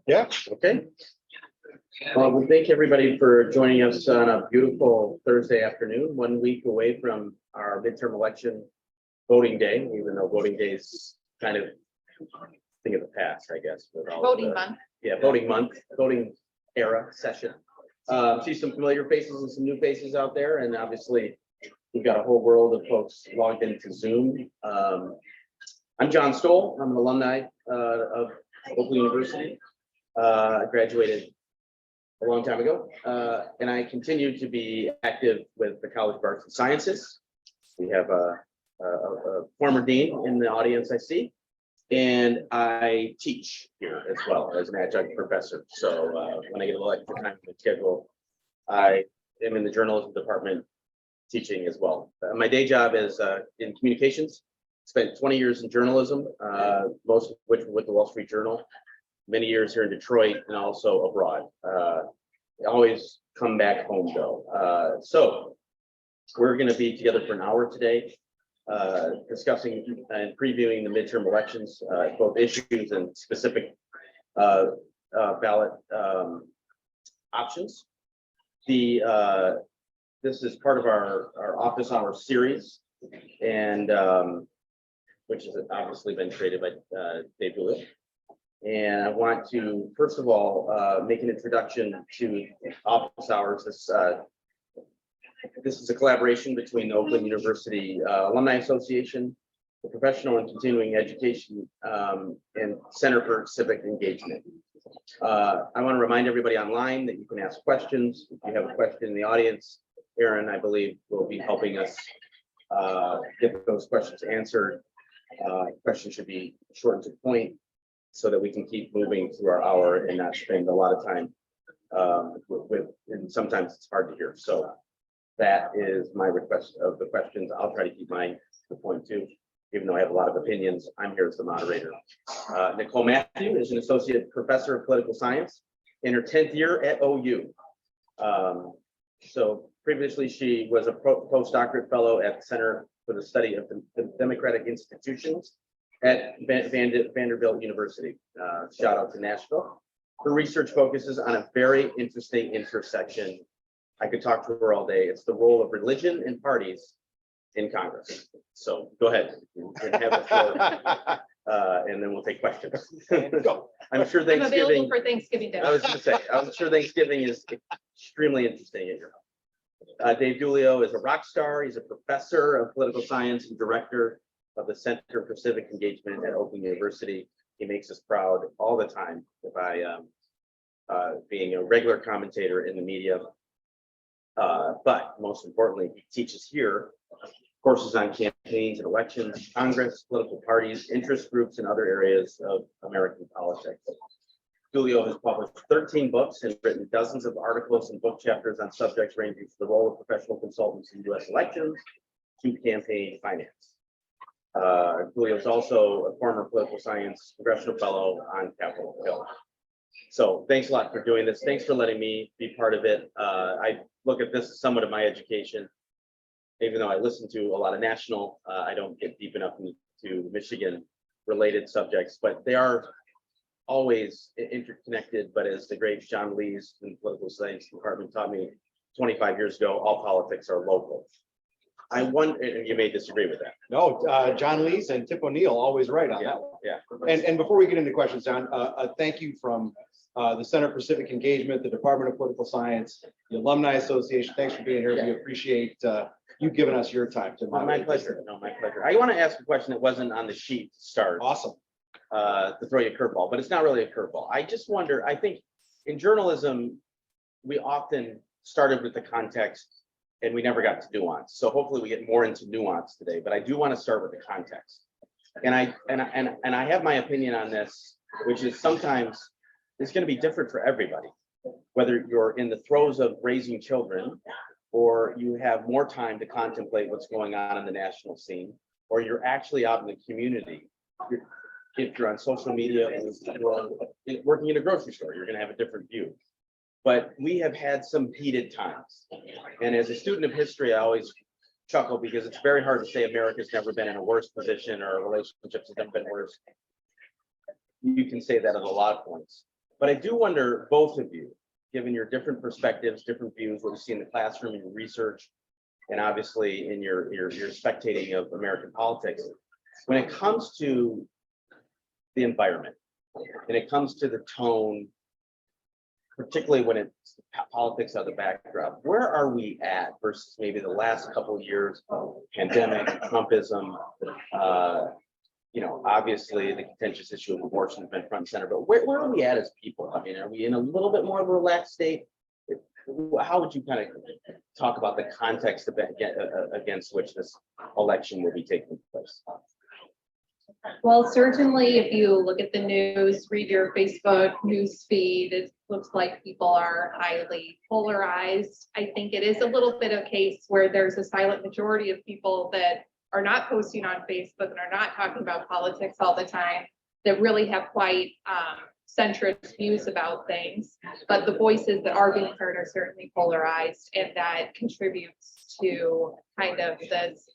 Yeah. Okay. We thank everybody for joining us on a beautiful Thursday afternoon, 1 week away from our midterm election voting day, even though voting day is kind of a thing of the past, I guess. With all Voting month. Yeah, voting month, voting era session. See some familiar faces and some new faces out there, and obviously we've got a whole world of folks logged into Zoom. I'm John Stoll. I'm an alumni of Oakland University. I graduated a long time ago, and I continue to be active with the College of Arts and Sciences. We have a former dean in the audience, I see, and I teach here as well as an adjunct professor. So when I get a little extra time in the schedule, I am in the journalism department teaching as well. My day job is in communications. Spent 20 years in journalism, most of which with the Wall Street Journal. Many years here in Detroit and also abroad. Always come back home though. So we're going to be together for an hour today, discussing and previewing the midterm elections, both issues and specific ballot options. This is part of our office hour series, and which has obviously been created by Dave Dulio. And I want to, first of all, make an introduction to office hours. This is a collaboration between the Oakland University Alumni Association, the Professional and Continuing Education, and Center for Civic Engagement. I want to remind everybody online that you can ask questions. If you have a question in the audience, Aaron, I believe, will be helping us get those questions answered. Questions should be short and to the point, so that we can keep moving through our hour and not spend a lot of time and sometimes it's hard to hear. So that is my request of the questions. I'll try to keep mine to the point too, even though I have a lot of opinions. I'm here as the moderator. Nicole Mathews is an associate professor of political science in her 10th year at OU. So previously she was a postdoctorate fellow at the Center for the Study of the Democratic Institutions at Vanderbilt University. Shout out to Nashville. Her research focuses on a very interesting intersection. I could talk to her all day. It's the role of religion and parties in Congress. So go ahead. You can have the floor, and then we'll take questions. Go. I'm sure Thanksgiving. I'm available for Thanksgiving dinner. I was going to say, I'm sure Thanksgiving is extremely interesting at your home. Dave Dulio is a rock star. He's a professor of political science and director of the Center for Civic Engagement at Oakland University. He makes us proud all the time by being a regular commentator in the media. But most importantly, he teaches here courses on campaigns and elections, Congress, political parties, interest groups, and other areas of American politics. Dulio has published 13 books and written dozens of articles and book chapters on subjects ranging from the role of professional consultants in U.S. elections to campaign finance. Dulio is also a former political science congressional fellow on Capitol Hill. So thanks a lot for doing this. Thanks for letting me be part of it. I look at this as somewhat of my education. Even though I listen to a lot of national, I don't get deep enough into Michigan related subjects, but they are always interconnected. But as the great John Lees in the political science department taught me 25 years ago, all politics are local. I wonder, and you may disagree with that. No, John Lees and Tip O'Neill always right on that one. Yeah. And before we get into questions, John, thank you from the Center for Civic Engagement, the Department of Political Science, the Alumni Association. Thanks for being here. Yeah. We appreciate you giving us your time to My pleasure. No, my pleasure. I want to ask a question that wasn't on the sheet to start. Awesome. To throw you a curveball, but it's not really a curveball. I just wonder, I think in journalism, we often started with the context and we never got to nuance. So hopefully we get more into nuance today, but I do want to start with the context. And I have my opinion on this, which is sometimes it's going to be different for everybody, whether you're in the throes of raising children, or you have more time to contemplate what's going on in the national scene, or you're actually out in the community. If you're on social media and you're working in a grocery store, you're going to have a different view. But we have had some heated times. And as a student of history, I always chuckle because it's very hard to say America's never been in a worse position or relationships have never been worse. You can say that at a lot of points. But I do wonder, both of you, given your different perspectives, different views, what you see in the classroom, in your research, and obviously in your spectating of American politics, when it comes to the environment, and it comes to the tone, particularly when it's politics are the backdrop, where are we at versus maybe the last couple of years, pandemic, Trumpism, obviously the contentious issue of abortion has been front and center, but where are we at as people? I mean, are we in a little bit more of a relaxed state? How would you kind of talk about the context against which this election will be taking place? Well, certainly if you look at the news, read your Facebook news feed, it looks like people are highly polarized. I think it is a little bit of a case where there's a silent majority of people that are not posting on Facebook and are not talking about politics all the time, that really have quite centrist views about things. But the voices that are being heard are certainly polarized, and that contributes to kind of this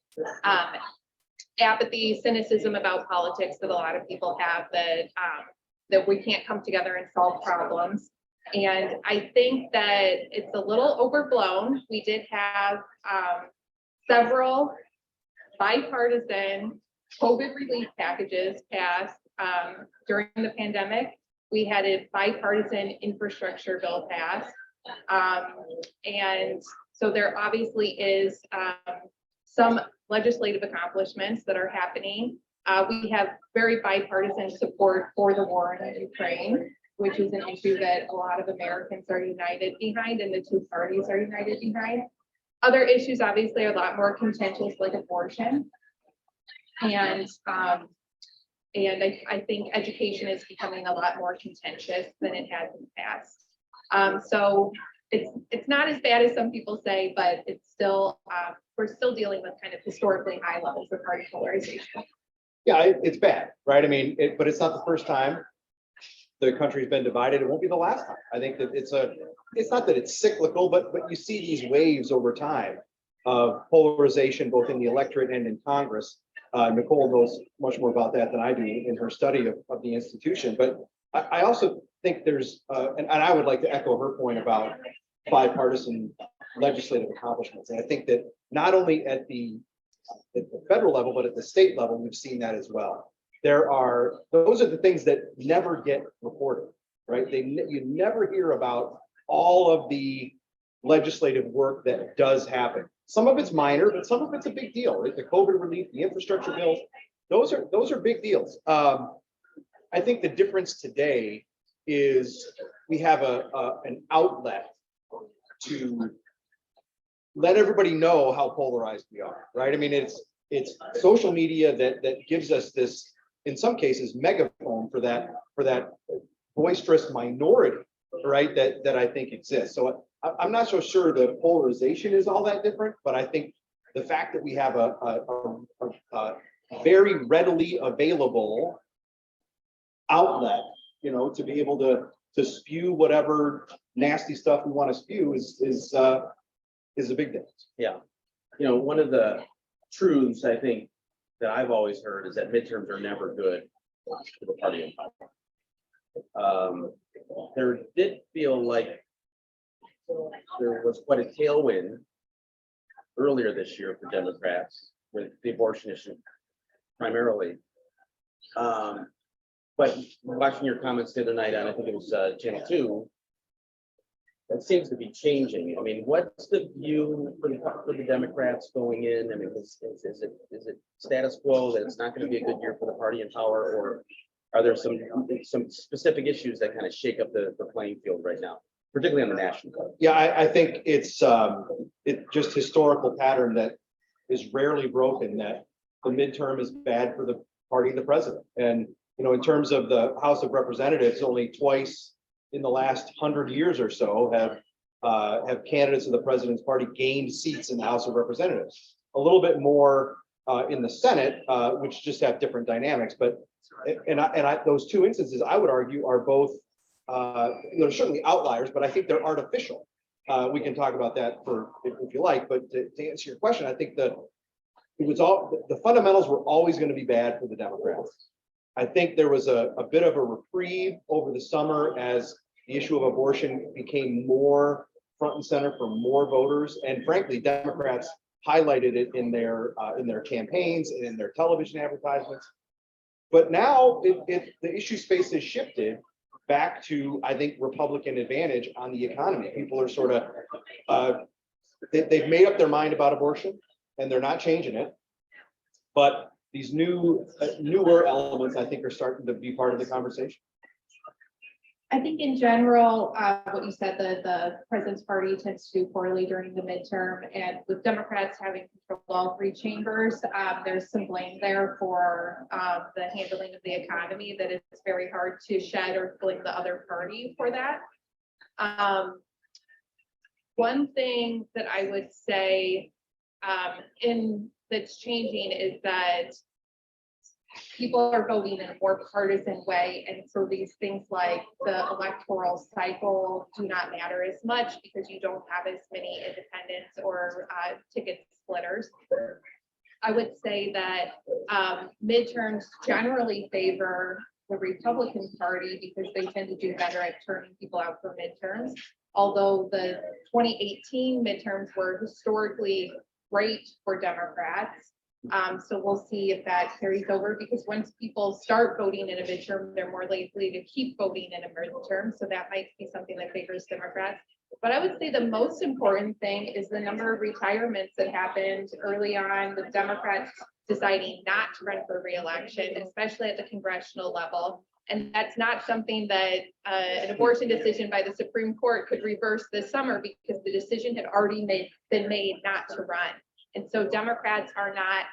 apathy, cynicism about politics that a lot of people have, that we can't come together and solve problems. And I think that it's a little overblown. We did have several bipartisan COVID relief packages passed during the pandemic. We had a bipartisan infrastructure bill passed. And so there obviously is some legislative accomplishments that are happening. We have very bipartisan support for the war in Ukraine, which is an issue that a lot of Americans are united behind, and the two parties are united behind. Other issues obviously are a lot more contentious, like abortion. And I think education is becoming a lot more contentious than it has in the past. So it's not as bad as some people say, but it's still, we're still dealing with kind of historically high levels of party polarization. Yeah, it's bad, right? I mean, but it's not the first time the country's been divided. It won't be the last time. I think that it's not that it's cyclical, but you see these waves over time of polarization, both in the electorate and in Congress. Nicole knows much more about that than I do in her study of the institution. But I also think there's, and I would like to echo her point about bipartisan legislative accomplishments. And I think that not only at the federal level, but at the state level, we've seen that as well. Those are the things that never get reported, right? You never hear about all of the legislative work that does happen. Some of it's minor, but some of it's a big deal, right? The COVID relief, the infrastructure bills, those are big deals. I think the difference today is we have an outlet to let everybody know how polarized we are, right? I mean, it's social media that gives us this, in some cases, megaphone for that boisterous minority, right? That I think exists. So I'm not so sure the polarization is all that different, but I think the fact that we have a very readily available outlet, to be able to spew whatever nasty stuff we want to spew is a big difference. Yeah. One of the truths I think that I've always heard is that midterms are never good for the party in power. There did feel like there was quite a tailwind earlier this year for Democrats with the abortion issue primarily. But watching your comments the other night on, I think it was Channel 2, that seems to be changing. I mean, what's the view for the Democrats going in? I mean, is it status quo that it's not going to be a good year for the party in power, or are there some specific issues that kind of shake up the playing field right now? particularly on the national level. Yeah, I think it's just historical pattern that is rarely broken, that the midterm is bad for the party of the president. And, you know, in terms of the House of Representatives, only twice in the last 100 years or so have candidates of the president's party gained seats in the House of Representatives. A little bit more in the Senate, which just have different dynamics. But those two instances, I would argue, are both they're certainly outliers, but I think they're artificial. We can talk about that if you like. But to answer your question, I think the fundamentals were always going to be bad for the Democrats. I think there was a bit of a reprieve over the summer as the issue of abortion became more front and center for more voters, and frankly, Democrats highlighted it in their campaigns and in their television advertisements. But now the issue space has shifted back to, I think, Republican advantage on the economy. People are sort of they've made up their mind about abortion, and they're not changing it. But these newer elements, I think, are starting to be part of the conversation. I think in general, what you said, the president's party tends to do poorly during the midterm, and with Democrats having control of all three chambers, there's some blame there for the handling of the economy that it's very hard to shed or blame the other party for that. One thing that I would say that's changing is that people are voting in a more partisan way. And so these things like the electoral cycle do not matter as much because you don't have as many independents or ticket splitters. I would say that midterms generally favor the Republican Party because they tend to do better at turning people out for midterms. Although the 2018 midterms were historically great for Democrats. So we'll see if that carries over, because once people start voting in a midterm, they're more likely to keep voting in a midterm. So that might be something that favors Democrats. But I would say the most important thing is the number of retirements that happened early on with Democrats deciding not to run for re-election, especially at the congressional level. And that's not something that an abortion decision by the Supreme Court could reverse this summer, because the decision had already been made not to run. And so Democrats are not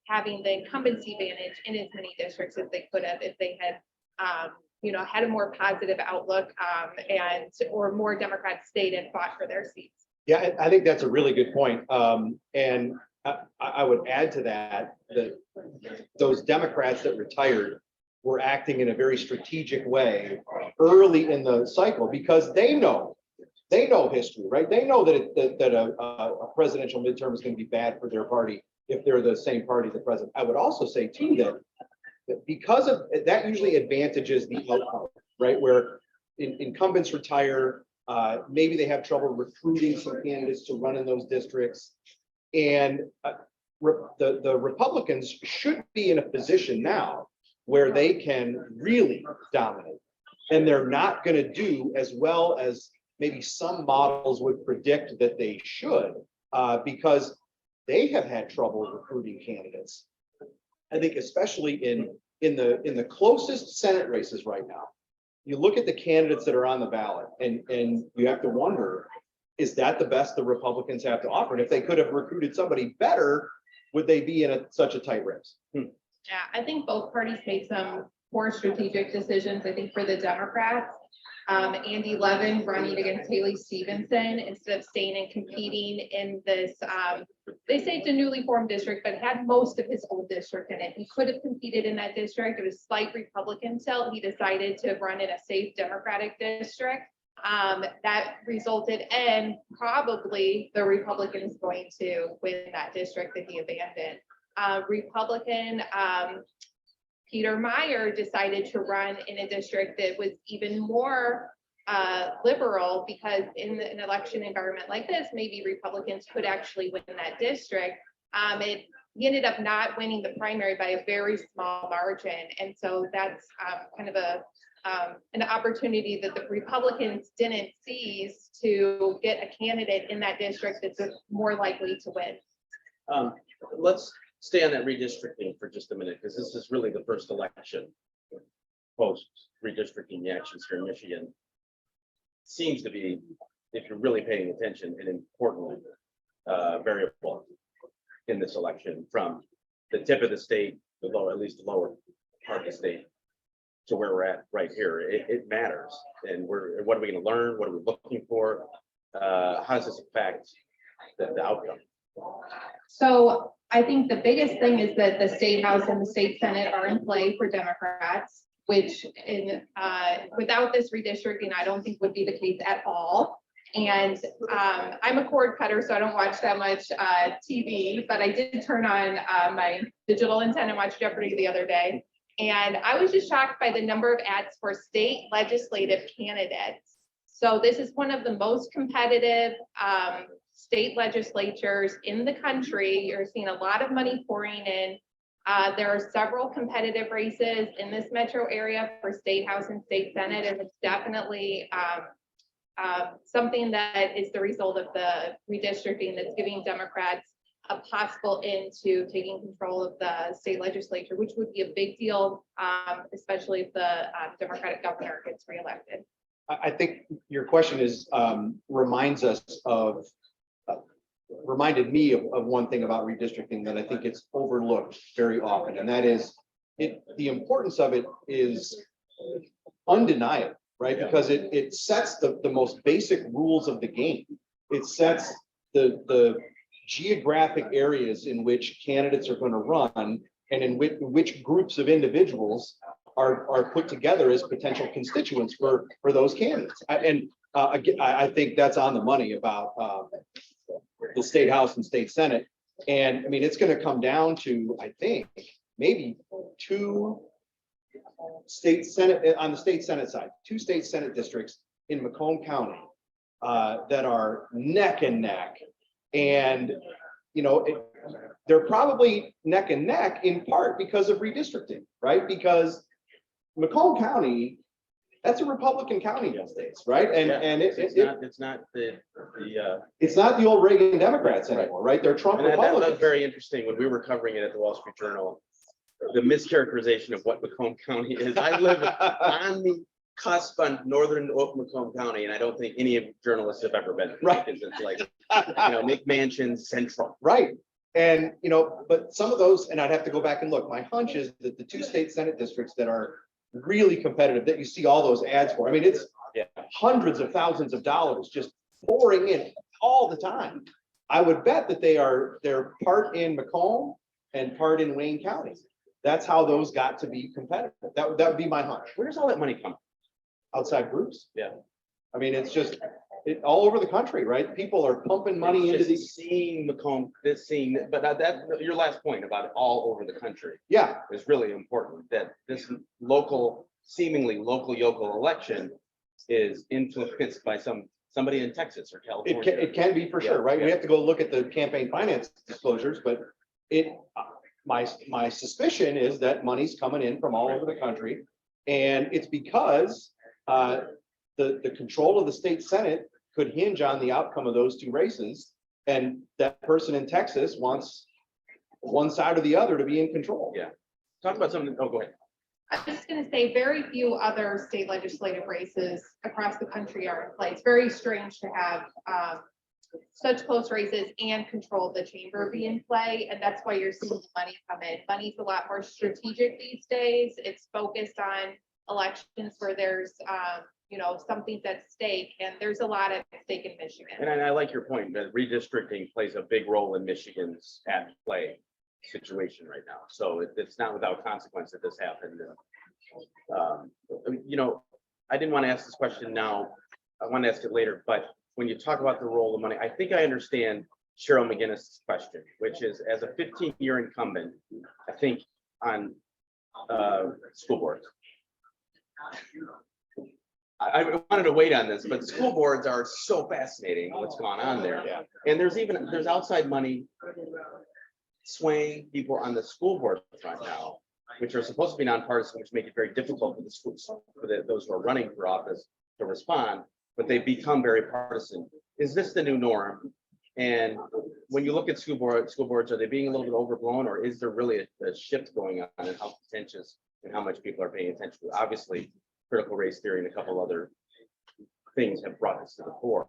having the incumbency advantage in as many districts as they could have if they had, had a more positive outlook or more Democrats stayed and fought for their seats. Yeah, I think that's a really good point. And I would add to that those Democrats that retired were acting in a very strategic way early in the cycle, because they know history, right? They know that a presidential midterm is going to be bad for their party if they're the same party the president. I would also say too that because of that usually advantages the outcome, right? Where incumbents retire, maybe they have trouble recruiting some candidates to run in those districts, and the Republicans should be in a position now where they can really dominate, and they're not going to do as well as maybe some models would predict that they should, because they have had trouble recruiting candidates. I think especially in the closest Senate races right now, you look at the candidates that are on the ballot, and you have to wonder, is that the best the Republicans have to offer? And if they could have recruited somebody better, would they be in such a tight race? Yeah, I think both parties made some more strategic decisions. I think for the Democrats, Andy Levin running against Haley Stevenson instead of staying and competing in this, they say it's a newly formed district, but had most of his old district in it. He could have competed in that district. It was slight Republican tilt. He decided to run in a safe Democratic district. That resulted in probably the Republicans going to win that district that he abandoned. Republican Peter Meyer decided to run in a district that was even more liberal, because in an election environment like this, maybe Republicans could actually win that district. He ended up not winning the primary by a very small margin. And so that's kind of an opportunity that the Republicans didn't seize to get a candidate in that district that's more likely to win. Let's stay on that redistricting for just a minute, because this is really the first election post redistricting actions here in Michigan. seems to be, if you're really paying attention, an important variable in this election from the tip of the state, the lower, at least the lower part of the state, to where we're at right here. It matters. And what are we going to learn? What are we looking for? How does this affect the outcome? So I think the biggest thing is that the state house and the state senate are in play for Democrats, which without this redistricting, I don't think would be the case at all. And I'm a cord cutter, so I don't watch that much TV, but I did turn on my digital antenna and watch Jeopardy the other day. And I was just shocked by the number of ads for state legislative candidates. So this is one of the most competitive state legislatures in the country. You're seeing a lot of money pouring in. There are several competitive races in this metro area for state house and state senate, and it's definitely something that is the result of the redistricting that's giving Democrats a possible into taking control of the state legislature, which would be a big deal, especially if the Democratic governor gets reelected. I think your question is reminded me of one thing about redistricting that I think it's overlooked very often, and that is the importance of it is undeniable, right? Because it sets the most basic rules of the game. It sets the geographic areas in which candidates are going to run, and in which groups of individuals are put together as potential constituents for those candidates. Again, I think that's on the money about the state house and state senate. And I mean, it's going to come down to, I think, maybe two state senate on the state senate side, two state senate districts in Macomb County that are neck and neck. And, you know, they're probably neck and neck in part because of redistricting, right? Because Macomb County, that's a Republican county these days, right? And it's not the it's not the old Reagan Democrats anymore, right? They're Trump and that Republicans. was very interesting when we were covering it at the Wall Street Journal. The mischaracterization of what Macomb County is. I live on the cusp on northern Macomb County, and I don't think any of journalists have ever been. Right. Because it's like, you know, McMansion Central. Right. And, you know, but some of those, and I'd have to go back and look, my hunch is that the two state senate districts that are really competitive, that you see all those ads for, I mean, it's hundreds of thousands of dollars just pouring in all the time. I would bet that they're part in Macomb and part in Wayne County. That's how those got to be competitive. That would be my hunch. Where does all that money come from? Outside groups. Yeah. I mean, it's just all over the country, right? People are pumping money into these. Seeing Macomb, but that your last point about it all over the country. Yeah. Is really important, that this seemingly local election is influenced by somebody in Texas or California. It can be for sure, right? We have to go look at the campaign finance disclosures, but my suspicion is that money's coming in from all over the country, and it's because the control of the state senate could hinge on the outcome of those two races, and that person in Texas wants one side or the other to be in control. Yeah. Talk about something. Oh, go ahead. I'm just going to say very few other state legislative races across the country are in play. It's very strange to have such close races and control of the chamber be in play. And that's why you're seeing money come in. Money's a lot more strategic these days. It's focused on elections where there's, you know, something's at stake, and there's a lot at stake in Michigan. And I like your point that redistricting plays a big role in Michigan's at play situation right now. So it's not without consequence that this happened. You know, I didn't want to ask this question now. I want to ask it later, but when you talk about the role of money, I think I understand Cheryl McGinnis' question, which is, as a 15-year incumbent, I think on school boards. I wanted to wait on this, but school boards are so fascinating what's going on there. Yeah. And there's outside money swaying people on the school board right now, which are supposed to be nonpartisan, which make it very difficult for the schools, those who are running for office to respond, but they become very partisan. Is this the new norm? And when you look at school boards, are they being a little bit overblown, or is there really a shift going on in how contentious and how much people are paying attention to? Obviously, critical race theory and a couple other things have brought this to the fore,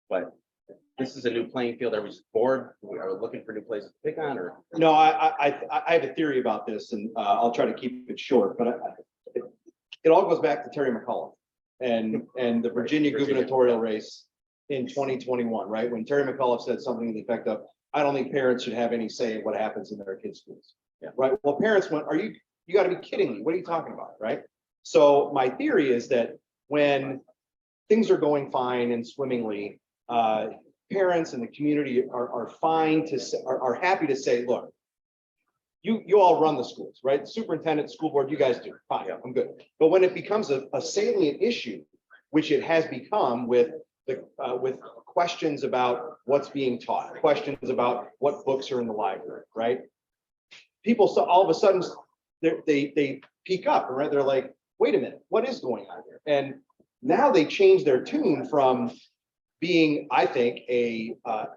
but this is a new playing field. Are we bored? Are we looking for new places to pick on, or? No, I have a theory about this, and I'll try to keep it short, but it all goes back to Terry McCullough and the Virginia gubernatorial race in 2021, right? When Terry McCullough said something to the effect of, I don't think parents should have any say in what happens in their kids' schools. Yeah. Right. Well, parents went, you got to be kidding me. What are you talking about? Right. So my theory is that when things are going fine and swimmingly, parents and the community are fine to say, are happy to say, look, you all run the schools, right? Superintendent, school board, you guys do. Fine, I'm good. But when it becomes a salient issue, which it has become with questions about what's being taught, questions about what books are in the library, right? People, so all of a sudden they peak up, right? They're like, wait a minute, what is going on here? And now they change their tune from being, I think,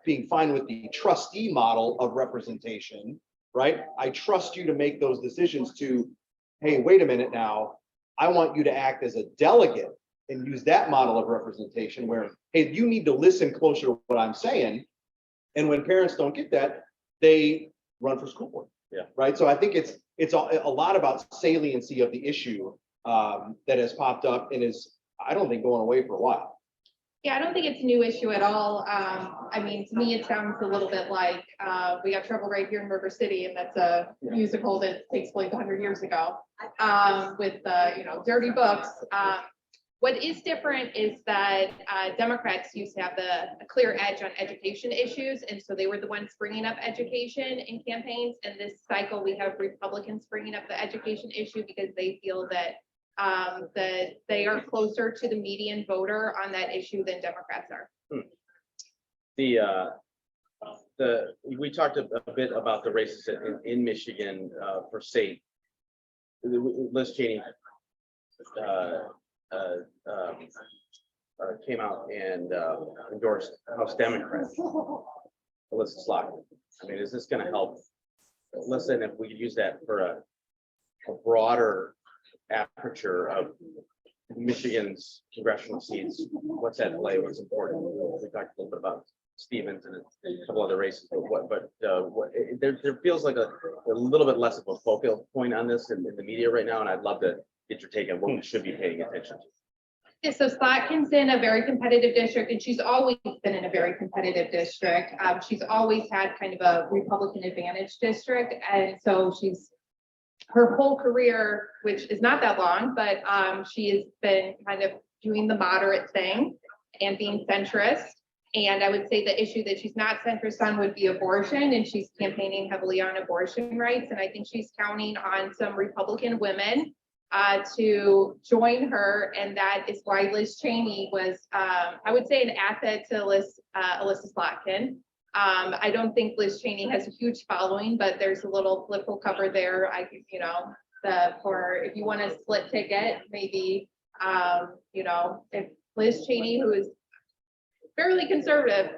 being fine with the trustee model of representation, right? I trust you to make those decisions to, hey, wait a minute now, I want you to act as a delegate and use that model of representation where, hey, you need to listen closer to what I'm saying. And when parents don't get that, they run for school board. Yeah. Right. So I think it's a lot about saliency of the issue that has popped up and is, I don't think, going away for a while. Yeah, I don't think it's a new issue at all. I mean, to me, it sounds a little bit like We Got Trouble Right Here in River City, and that's a musical that takes place 100 years ago with dirty books. What is different is that Democrats used to have a clear edge on education issues, and so they were the ones bringing up education in campaigns. And this cycle, we have Republicans bringing up the education issue because they feel that they are closer to the median voter on that issue than Democrats are. We talked a bit about the races in Michigan for state. Liz Cheney came out and endorsed House Democrat Alyssa Slotkin. I mean, is this going to help? Listen, if we could use that for a broader aperture of Michigan's congressional seats, what's at play, what's important. We talked a little bit about Stevens and a couple other races, but there feels like a little bit less of a focal point on this in the media right now, and I'd love to get your take on what we should be paying attention to. Yeah, so Slotkin's in a very competitive district, and she's always been in a very competitive district. She's always had kind of a Republican advantage district, and so her whole career, which is not that long, but she has been kind of doing the moderate thing and being centrist. And I would say the issue that she's not centrist on would be abortion, and she's campaigning heavily on abortion rights. And I think she's counting on some Republican women to join her, and that is why Liz Cheney was, I would say, an asset to Alyssa Slotkin. I don't think Liz Cheney has a huge following, but there's a little political cover there. For if you want a split ticket, maybe, if Liz Cheney, who is fairly conservative,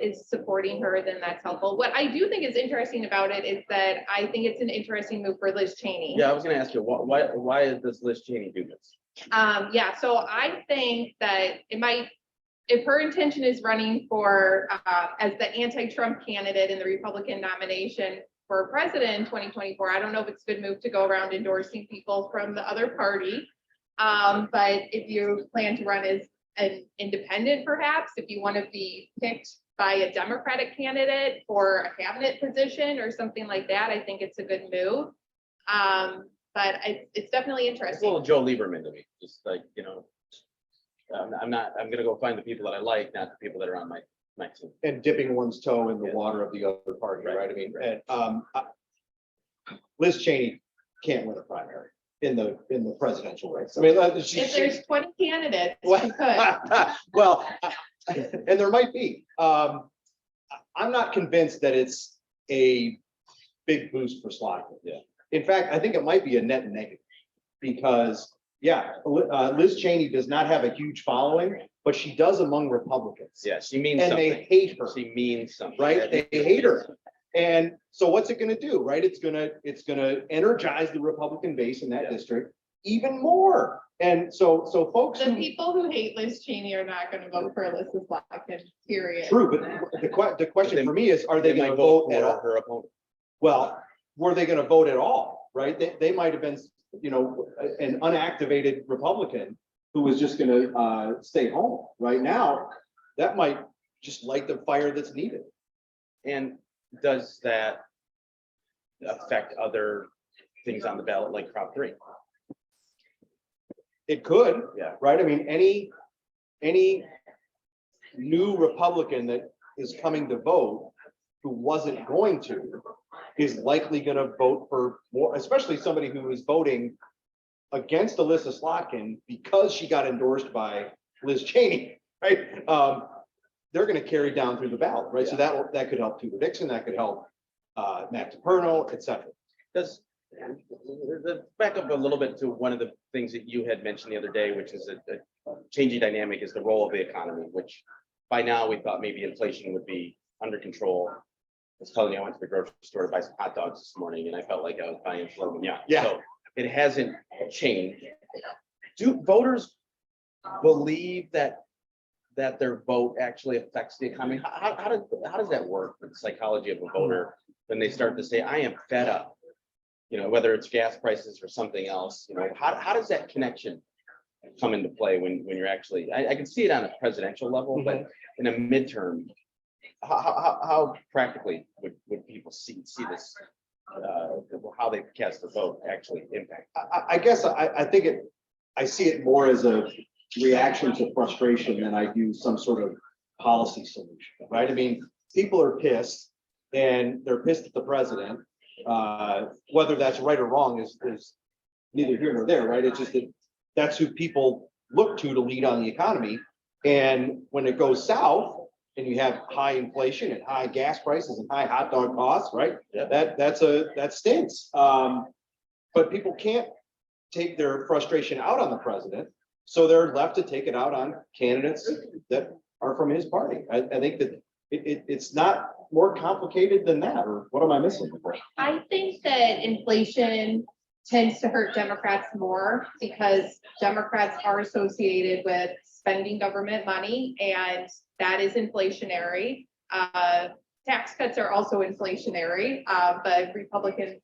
is supporting her, then that's helpful. What I do think is interesting about it is that I think it's an interesting move for Liz Cheney. Yeah, I was going to ask you, why does Liz Cheney do this? So I think that it might, if her intention is running for as the anti-Trump candidate in the Republican nomination for president in 2024, I don't know if it's a good move to go around endorsing people from the other party. But if you plan to run as an independent, perhaps, if you want to be picked by a Democratic candidate for a cabinet position or something like that, I think it's a good move. But it's definitely It's a interesting. little Joe Lieberman to me, just like, I'm going to go find the people that I like, not the people that are on my team. And dipping one's toe in the water of the other party, right? I mean, and Liz Cheney can't win a primary in the presidential race. I mean, If there's 20 candidates, you could. well, and there might be. I'm not convinced that it's a big boost for Slotkin. Yeah. In fact, I think it might be a net negative because, Liz Cheney does not have a huge following, but she does among Republicans. Yeah, she means And something. they hate her. She means something. Right? They hate her. And so what's it going to do, right? It's going to energize the Republican base in that district, even more. And so folks The who, people who hate Liz Cheney are not gonna vote for Alyssa Slotkin, period. true, but the question for me is, are they They gonna might vote vote at for all? her opponent. Well, were they gonna vote at all, right? They might have been, an unactivated Republican who was just gonna stay home. Right now, that might just light the fire that's needed. And does that affect other things on the ballot like Prop 3? It could, Yeah. right? I mean, any new Republican that is coming to vote who wasn't going to is likely going to vote for more, especially somebody who is voting against Alyssa Slotkin because she got endorsed by Liz Cheney, right? They're going to carry down through the ballot, right? So that could help Tuba Dixon, that could help Matt DePerno, et cetera. Does back up a little bit to one of the things that you had mentioned the other day, which is a changing dynamic, is the role of the economy, which by now we thought maybe inflation would be under control. I was telling you, I went to the grocery store to buy some hot dogs this morning and I felt like I was buying filet mignon. Yeah. So it hasn't changed. Do voters believe that their vote actually affects the economy? How does that work with the psychology of a voter when they start to say, I am fed up? Whether it's gas prices or something else, how does that connection come into play when you're actually, I can see it on a presidential level, but in a midterm, how practically would people see this, how they cast the vote actually impact? I guess I think I see it more as a reaction to frustration than I do some sort of policy solution, right? I mean, people are pissed and they're pissed at the president. Whether that's right or wrong is neither here nor there, right? It's just that that's who people look to lead on the economy. And when it goes south and you have high inflation and high gas prices and high hot dog costs, right? Yeah. That stinks. But people can't take their frustration out on the president. So they're left to take it out on candidates that are from his party. I think that it's not more complicated than that, or what am I missing? I think that inflation tends to hurt Democrats more because Democrats are associated with spending government money, and that is inflationary. Tax cuts are also inflationary, but Republicans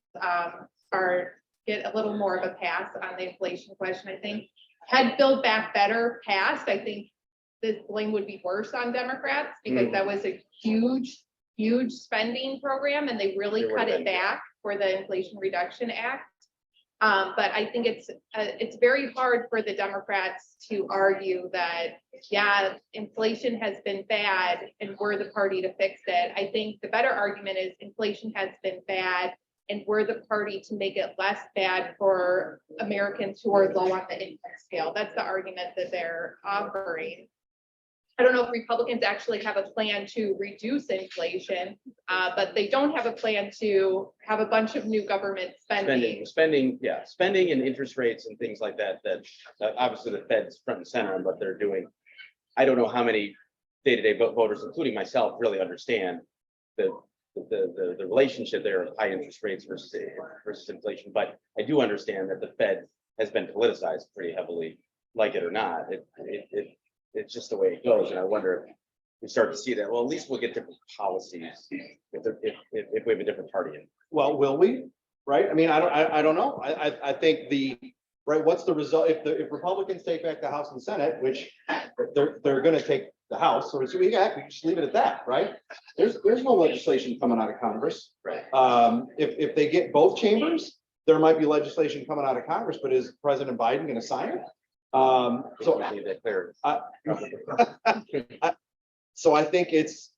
get a little more of a pass on the inflation question. I think had Build Back Better passed, I think this blame would be worse on Democrats because that was a huge spending program and they really cut it back for the Inflation Reduction Act. But I think it's very hard for the Democrats to argue that, yeah, inflation has been bad and we're the party to fix it. I think the better argument is inflation has been bad and we're the party to make it less bad for Americans who are low on the income scale. That's the argument that they're offering. I don't know if Republicans actually have a plan to reduce inflation, but they don't have a plan to have a bunch of new government spending. Spending and interest rates and things like that, obviously the Fed's front and center on what they're doing. I don't know how many day-to-day voters, including myself, really understand the relationship there of high interest rates versus inflation. But I do understand that the Fed has been politicized pretty heavily, like it or not. It's just the way it goes. And I wonder if we start to see that, well, at least we'll get different policies if we have a different party in. Well, will we? Right? I mean, I don't know. I think what's the result if Republicans take back the House and Senate, which they're going to take the House, so we just leave it at that, right? There's no legislation coming out of Congress. Right. If they get both chambers, there might be legislation coming out of Congress, but is President Biden going to sign it? So I think it's,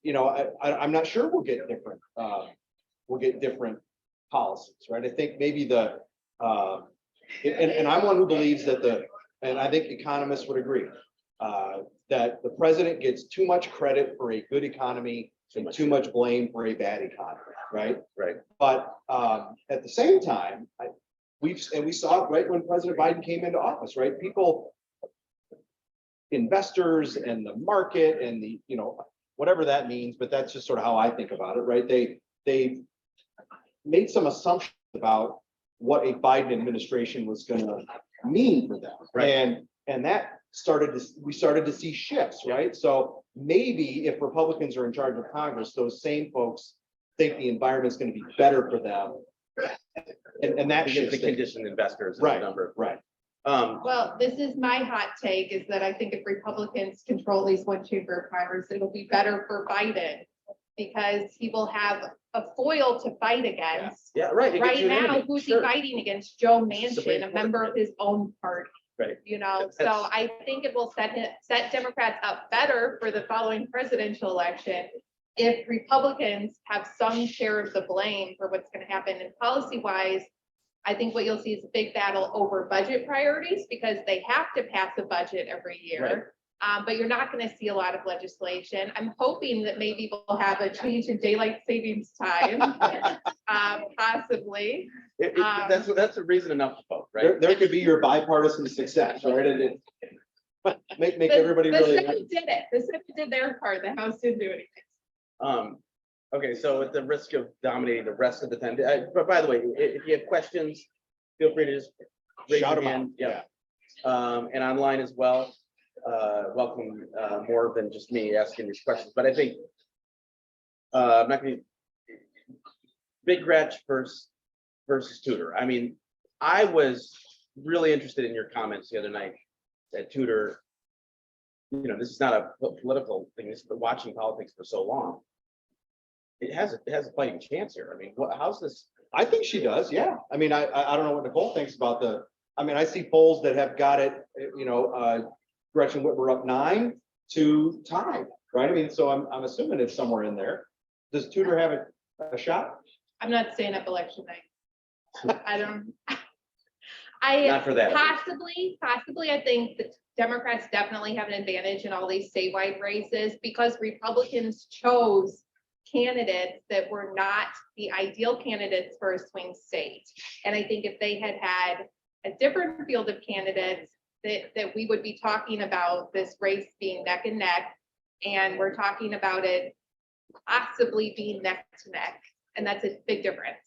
I'm not sure we'll get different policies, right? I think maybe and I'm one who believes that and I think economists would agree, that the president gets too much credit for a good economy and too much blame for a bad economy, right? Right. But at the same time, we saw it right when President Biden came into office, right? Investors and the market and whatever that means, but that's just sort of how I think about it, right? They made some assumptions about what a Biden administration was going to mean for them. Right. And that we started to see shifts, right? So maybe if Republicans are in charge of Congress, those same folks think the environment's going to be better for them. And that Because shifts the things. conditioned investors. Right, Number. right. Well, this is my hot take is that I think if Republicans control at least one chamber of Congress, it'll be better for Biden. Because he will have a foil to fight against. Yeah, right. it gets Right you an now, enemy, who's he sure. fighting against? Joe Supreme Manchin, a Court, member right. of his own party. Right. You know, so That's- I think it will set Democrats up better for the following presidential election. If Republicans have some share of the blame for what's going to happen, and policy wise, I think what you'll see is a big battle over budget priorities because they have to pass a budget every year. But you're not going to see a lot of legislation. I'm hoping that maybe we'll have a change in daylight savings time, possibly. That's a reason enough to vote, right? There could be your bipartisan success, right? And it make everybody The really. Senate did it. The Senate did their part. The House didn't do anything. Okay, so at the risk of dominating the rest of the time, but by the way, if you have questions, feel free to just raise Shout your 'em out, hand. Yeah. And online as well. Welcome more than just me asking these questions, but I think I'm not going to Big Gretch versus Tudor. I mean, I was really interested in your comments the other night that Tudor, this is not a political thing. This is watching politics for so long. It has a fighting chance here. I mean, how's this? I think she does, yeah. I mean, I don't know what Nicole thinks about I see polls that have got it, Gretchen Whitmer up 9 to tied, right? I mean, so I'm assuming it's somewhere in there. Does Tudor have a shot? I'm not staying up election night. I don't. Not for that. Possibly, I think the Democrats definitely have an advantage in all these statewide races because Republicans chose candidates that were not the ideal candidates for a swing state. And I think if they had had a different field of candidates, that we would be talking about this race being neck and neck. And we're talking about it possibly being neck to neck. And that's a big difference.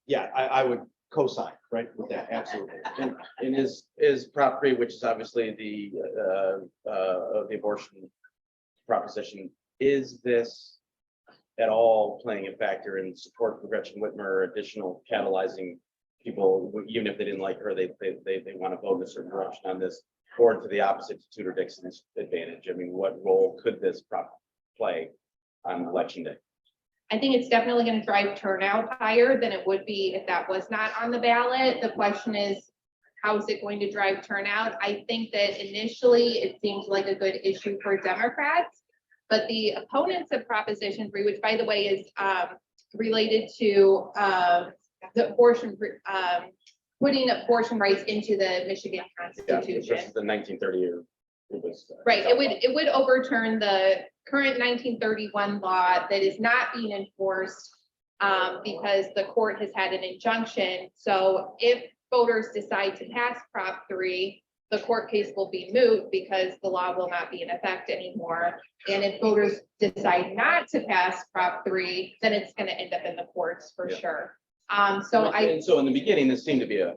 Yeah, I would co-sign, right, with that, absolutely. And is Prop 3, which is obviously the abortion proposition, is this at all playing a factor in support for Gretchen Whitmer, additional catalyzing people, even if they didn't like her, they want to vote in a certain direction on this, or to the opposite, to Tudor Dixon's advantage? I mean, what role could this prop play on election day? I think it's definitely going to drive turnout higher than it would be if that was not on the ballot. The question is, how is it going to drive turnout? I think that initially it seemed like a good issue for Democrats, but the opponents of Proposition 3, which by the way is related to the abortion, putting abortion rights into the Michigan Constitution. Versus the 1930 year. Right, it would overturn the current 1931 law that is not being enforced because the court has had an injunction. So if voters decide to pass Prop 3, the court case will be moot because the law will not be in effect anymore. And if voters decide not to pass Prop 3, then it's going to end up in the courts for sure. So in the beginning, this seemed to be a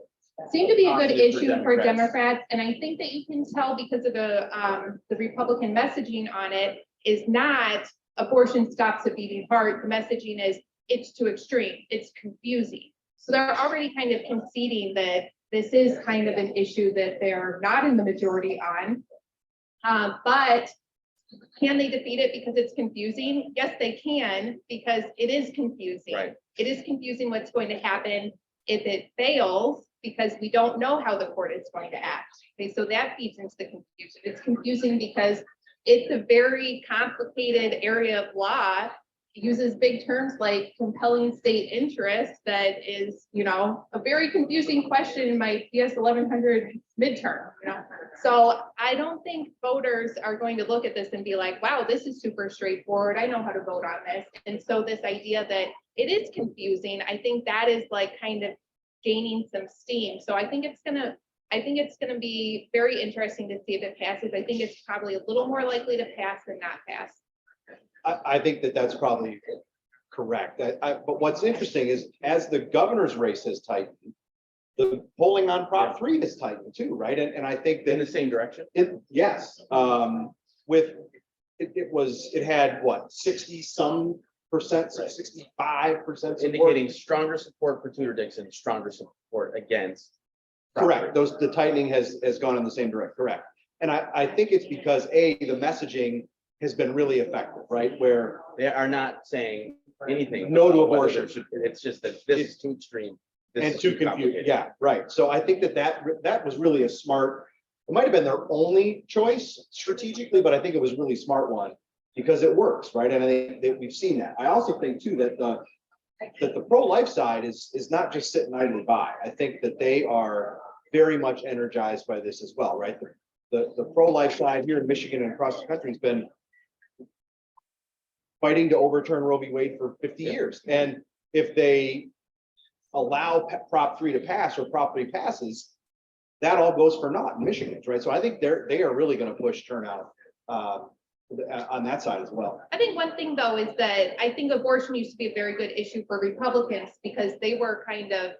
good issue for Democrats. Democrats, and I think that you can tell because of the Republican messaging on it is not abortion stops a beating heart. The messaging is it's too extreme, it's confusing. So they're already kind of conceding that this is kind of an issue that they're not in the majority on. But can they defeat it because it's confusing? Yes, they can, because it is confusing. Right. It is confusing what's going to happen if it fails, because we don't know how the court is going to act. Okay, so that feeds into the confusion. It's confusing because it's a very complicated area of law. It uses big terms like compelling state interest that is, a very confusing question in my PS 1100 midterm, So I don't think voters are going to look at this and be like, wow, this is super straightforward. I know how to vote on this. And so this idea that it is confusing, I think that is like kind of gaining some steam. So I think it's gonna be very interesting to see if it passes. I think it's probably a little more likely to pass than not pass. I think that's probably correct. But what's interesting is as the governor's race has tightened, the polling on Prop 3 is tightened too, right? And I think In that the same direction? yes, it had what, 60-some%, 65% support? Indicating stronger support for Tudor Dixon, stronger support against. Correct. The tightening has gone in the same direction, correct. And I think it's because the messaging has been really effective, right? Where They are not saying anything. No to about whether abortion. there should- It's just that this is too extreme. this and is too confused, complicated. yeah, right. So I think that was really a smart, it might have been their only choice strategically, but I think it was a really smart one because it works, right? And I think that we've seen that. I also think too that the pro-life side is not just sitting idly by. I think that they are very much energized by this as well, right? The pro-life side here in Michigan and across the country has been fighting to overturn Roe v. Wade for 50 years. And if they allow Prop 3 to pass or Prop 3 passes, that all goes for naught in Michigan, right? So I think they are really going to push turnout on that side as well. I think one thing though is that I think abortion used to be a very good issue for Republicans because they were kind of,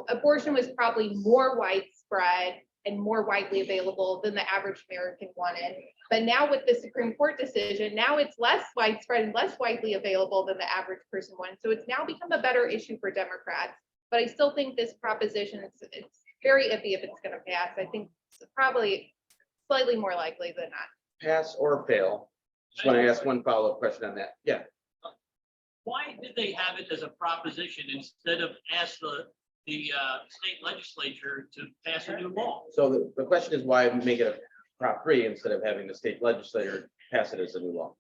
abortion was probably more widespread and more widely available than the average American wanted. But now with the Supreme Court decision, now it's less widespread and less widely available than the average person wanted. So it's now become a better issue for Democrats. But I still think this proposition, it's very iffy if it's going to pass. I think it's probably slightly more likely than not. Pass or fail. Just want to ask one follow-up question on that. Yeah. Why did they have it as a proposition instead of ask the state legislature to pass a new law? So the question is why make it a Prop 3 instead of having the state legislature pass it as a new law?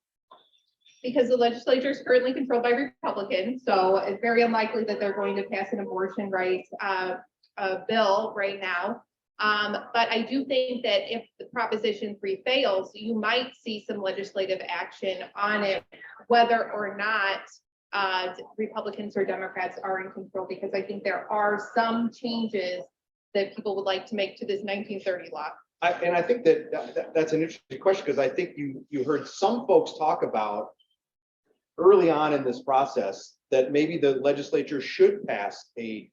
Because the legislature is currently controlled by Republicans, so it's very unlikely that they're going to pass an abortion rights bill right now. But I do think that if the Proposition 3 fails, you might see some legislative action on it, whether or not Republicans or Democrats are in control, because I think there are some changes that people would like to make to this 1930 law. And I think that's an interesting question because I think you heard some folks talk about early on in this process that maybe the legislature should pass a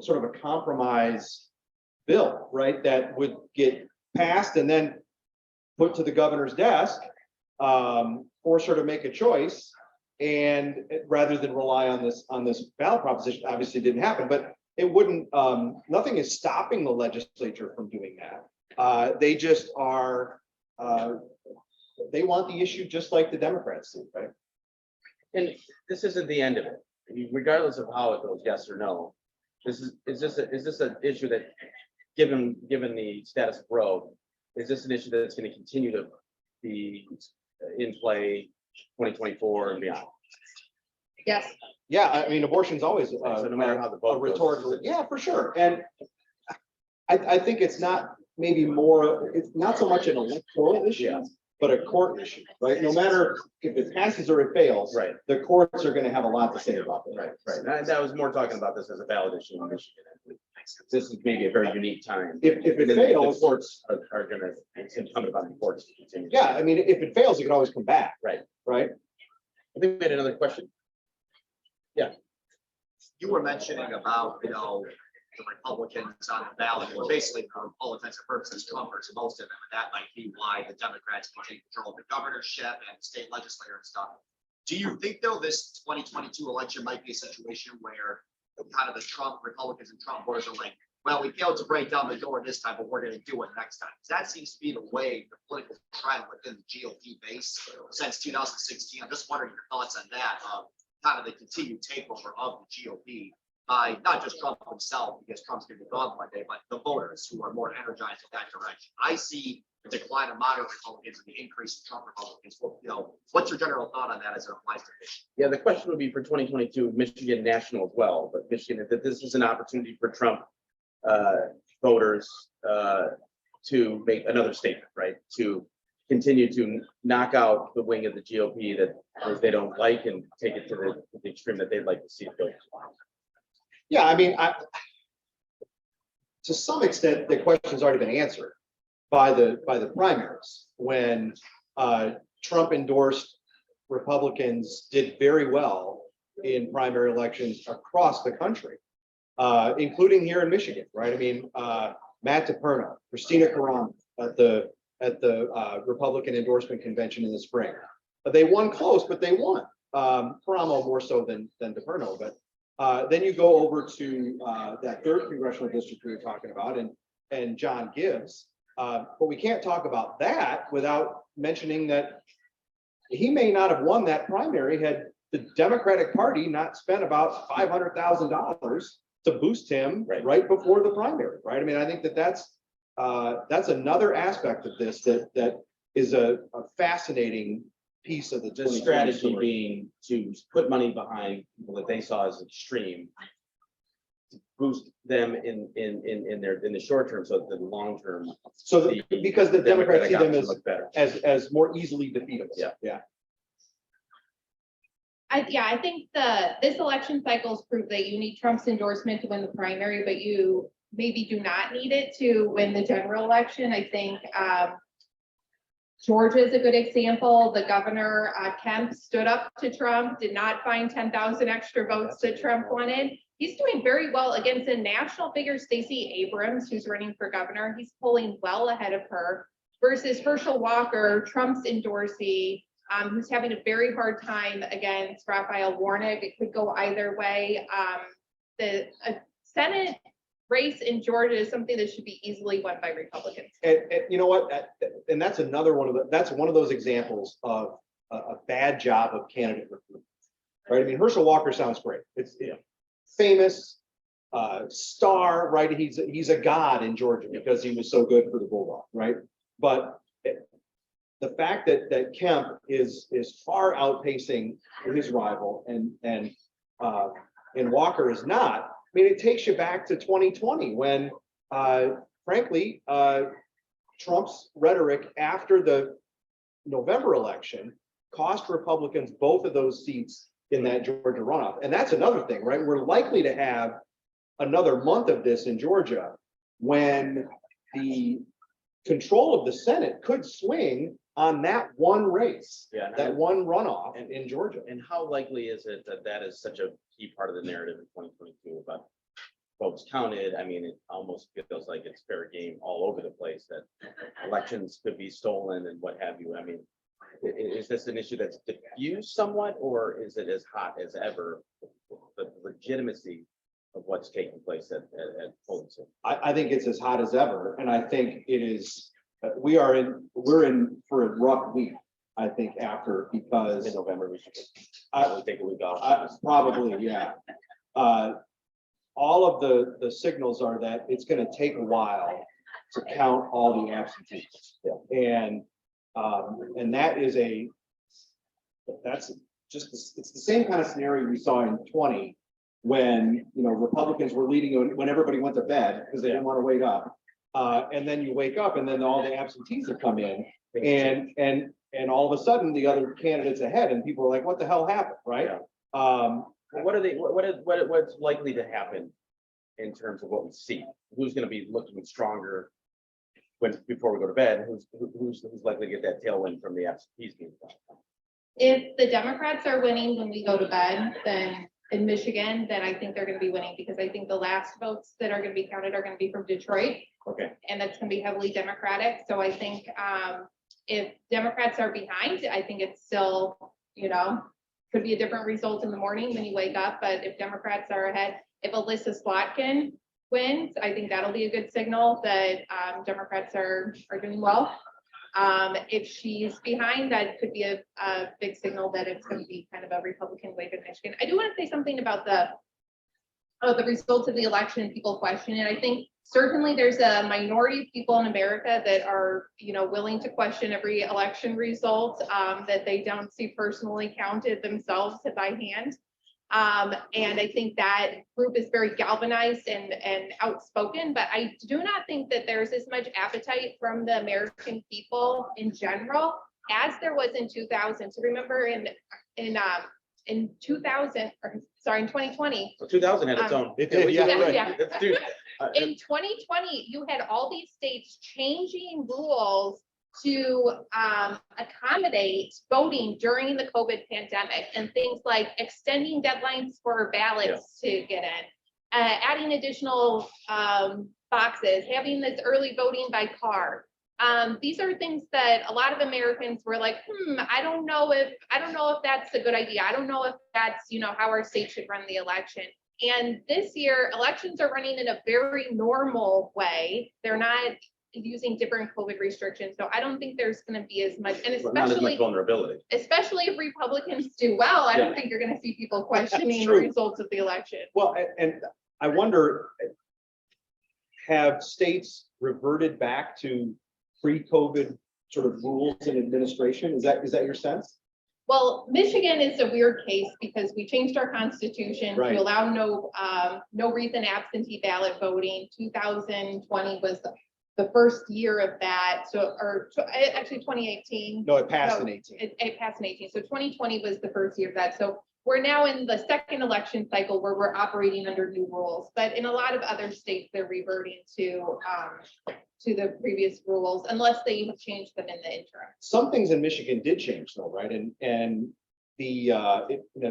sort of a compromise bill, right? That would get passed and then put to the governor's desk, force her to make a choice. And rather than rely on this ballot proposition, obviously didn't happen, but it wouldn't, nothing is stopping the legislature from doing that. They just are, they want the issue just like the Democrats do, right? And this isn't the end of it. I mean, regardless of how it goes, yes or no, is this an issue that, given the status of Roe, is this an issue that's going to continue to be in play 2024 and beyond? Yes. Yeah, I mean, abortion's always So no matter how the vote a goes, rhetorical, yeah, for sure. And I think it's not maybe more, it's not so much an electoral issue, Yeah. but a court issue, right? No matter if it passes or it fails, Right. the courts are going to have a lot to say about it. Right. And I was more talking about this as a ballot issue in Michigan. This is maybe a very unique time. If it And then fails, the courts are gonna, it's incumbent on the courts to continue. yeah, I mean, if it fails, it can always come back. Right. Right? I think we had another question. You were mentioning about, the Republicans on the ballot, or basically for all intents and purposes, Trumpers, most of them, and that might be why the Democrats can take control of the governorship and state legislature and stuff. Do you think though this 2022 election might be a situation where kind of the Trump Republicans and Trump voters are like, well, we failed to break down the door this time, but we're going to do it next time? That seems to be the way the political trend within the GOP base since 2016. I'm just wondering your thoughts on that, kind of the continued takeover of the GOP by not just Trump himself, because Trump's going to be gone one day, but the voters who are more energized in that direction. I see a decline of moderate Republicans and the increase in Trump Republicans. Well, what's your general thought on that as it applies to Michigan? Yeah, the question would be for 2022, Michigan national as well, but Michigan, that this is an opportunity for Trump voters to make another statement, right? To continue to knock out the wing of the GOP that they don't like and take it to the extreme that they'd like to see it go. Yeah, I mean, to some extent, the question's already been answered by the primaries when Trump endorsed Republicans did very well in primary elections across the country. including here in Michigan, right? I mean, Matt DePerno, Christina Carano at the Republican endorsement convention in the spring. They won close, but they won. Caramo more so than DePerno, but then you go over to that third congressional district we were talking about, and John Gibbs. But we can't talk about that without mentioning that he may not have won that primary had the Democratic Party not spent about $500,000 to boost him right before the primary, right? I mean, I think that's another aspect of this that is a fascinating piece of the The strategy being to put money behind people that they saw as extreme, to boost them in the short term, so that the long term. So because the Democrats see them option look better. as more easily defeatable. Yeah. I think this election cycle has proved that you need Trump's endorsement to win the primary, but you maybe do not need it to win the general election. I think Georgia is a good example. The governor, Kemp, stood up to Trump, did not find 10,000 extra votes that Trump wanted. He's doing very well against a national figure, Stacey Abrams, who's running for governor. He's polling well ahead of her versus Herschel Walker, Trump's endorsee, who's having a very hard time against Raphael Warnock. It could go either way. The Senate race in Georgia is something that should be easily won by Republicans. And you know what? And that's another one of those examples of a bad job of candidate recruitment, right? I mean, Herschel Walker sounds great. It's famous star, right? He's a god in Georgia because he was so good for the Bulldogs, right? But the fact that Kemp is far outpacing his rival and Walker is not. I mean, it takes you back to 2020 when, frankly, Trump's rhetoric after the November election cost Republicans both of those seats in that Georgia runoff. And that's another thing, right? We're likely to have another month of this in Georgia when the control of the Senate could swing on that one race, that one runoff in Georgia. And how likely is it that is such a key part of the narrative in 2022 about votes counted? I mean, it almost feels like it's fair game all over the place, that elections could be stolen and what have you. I mean, is this an issue that's diffused somewhat, or is it as hot as ever, the legitimacy of what's taking place at polling center? I think it's as hot as ever, and I think it is. We're in for a rough week, I think, after, because In November, we should probably take a week off. probably, yeah. All of the signals are that it's going to take a while to count all the absentees. And that's it's the same kind of scenario we saw in 20 when, Republicans were leading when everybody went to bed because they didn't want to wake up. And then you wake up and then all the absentees have come in and all of a sudden the other candidates ahead and people are like, what the hell happened? Right. What's likely to happen in terms of what we see? Who's going to be looking stronger before we go to bed? Who's likely to get that tailwind from the absentees being done? If the Democrats are winning when we go to bed, then in Michigan, then I think they're going to be winning, because I think the last votes that are going to be counted are going to be from Detroit. Okay. And that's going to be heavily Democratic. So I think if Democrats are behind, I think it's still, could be a different result in the morning when you wake up. But if Democrats are ahead, if Alyssa Slotkin wins, I think that'll be a good signal that Democrats are doing well. If she's behind, that could be a big signal that it's going to be kind of a Republican wave in Michigan. I do want to say something about the results of the election. People question it. I think certainly there's a minority of people in America that are, willing to question every election result that they don't see personally counted themselves by hand. And I think that group is very galvanized and outspoken, but I do not think that there's as much appetite from the American people in general as there was in 2000. So remember in 2020. So 2000 had its own. It did, yeah, right. Yeah. Dude, In 2020, you had all these states changing rules to accommodate voting during the COVID pandemic, and things like extending deadlines for ballots to get in. adding additional boxes, having this early voting by car. These are things that a lot of Americans were like, I don't know if that's a good idea. I don't know if that's, how our state should run the election. And this year, elections are running in a very normal way. They're not using different COVID restrictions. So I don't think there's going to be as much, and Well, not as much especially vulnerability. if Republicans do well, I don't Yeah. think you're going to see people questioning the true. results of the election. Well, and I wonder, have states reverted back to pre-COVID sort of rules and administration? Is that your sense? Well, Michigan is a weird case because we changed our constitution Right. to allow no reason absentee ballot voting. 2020 was the first year of that. So, actually 2018. No, it passed No, in 18. It passed in 18. So 2020 was the first year of that. So we're now in the second election cycle where we're operating under new rules. But in a lot of other states, they're reverting to the previous rules unless they have changed them in the interim. Some things in Michigan did change though, right? And the,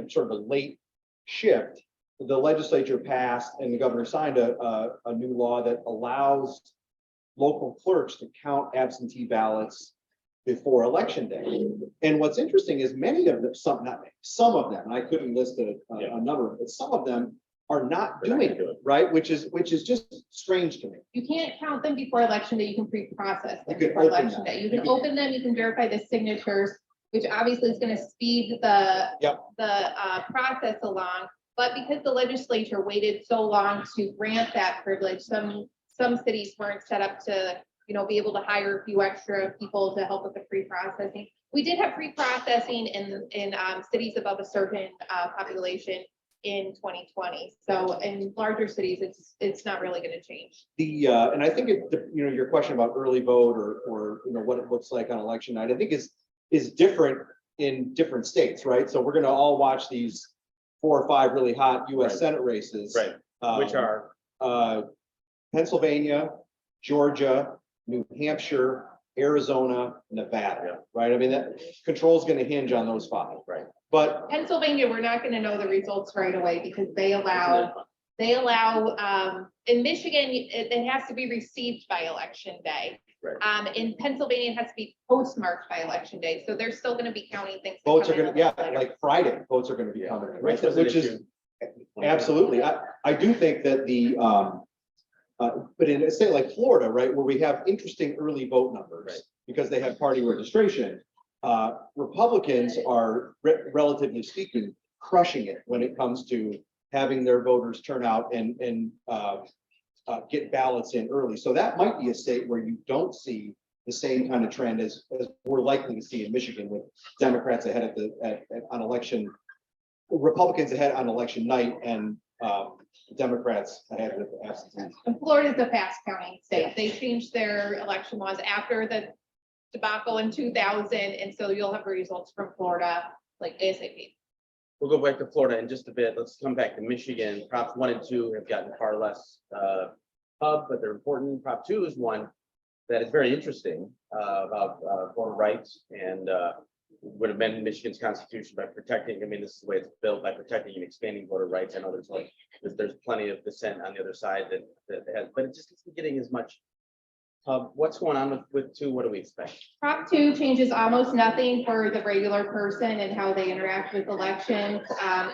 sort of a late shift, the legislature passed and the governor signed a new law that allows local clerks to count absentee ballots before election day. And what's interesting is many of them, some of them, and I couldn't list a number, but some of them are not They're not doing gonna do it, right? Which is just strange to me. You can't count them before election day. You can pre-process You them can before open election them. day. You You can can- open them, you can verify the signatures, which obviously is going to speed the Yep. process along. But because the legislature waited so long to grant that privilege, some cities weren't set up to, be able to hire a few extra people to help with the pre-processing. We did have pre-processing in cities above a certain population in 2020. So in larger cities, it's not really going to change. And I think your question about early vote or what it looks like on election night, I think is different in different states, right? So we're going to all watch these 4 or 5 really hot US Right. Senate races. Right, which are, Pennsylvania, Georgia, New Hampshire, Arizona, Nevada, Yeah. right? I mean, that control is going to hinge on those 5. Right. But Pennsylvania, we're not going to know the results right away because they allow, in Michigan, it has to be received by election day. Right. In Pennsylvania, it has to be postmarked by election day. So they're still going to be counting things. that votes are come in going a to, little later. like Friday, votes are going to be coming, in, right? Which was an Which is issue. absolutely. I do think that but in a state like Florida, right, where we have interesting early vote numbers Right. because they have party registration, Republicans are relatively speaking crushing it when it comes to having their voters turn out and get ballots in early. So that might be a state where you don't see the same kind of trend as we're likely to see in Michigan, with Democrats ahead on election, Republicans ahead on election night, and Democrats ahead with the absentee. And Florida is a fast counting state. They changed their election laws after the debacle in 2000. And so you'll have results from Florida like ASAP. We'll go back to Florida in just a bit. Let's come back to Michigan. Props 1 and 2 have gotten far less pub, but they're important. Prop 2 is one that is very interesting about voter rights and would amend Michigan's constitution by protecting, this is the way it's built, by protecting and expanding voter rights. I know there's plenty of dissent on the other side that has, but it just isn't getting as much. What's going on with 2? What do we expect? Prop 2 changes almost nothing for the regular person and how they interact with elections.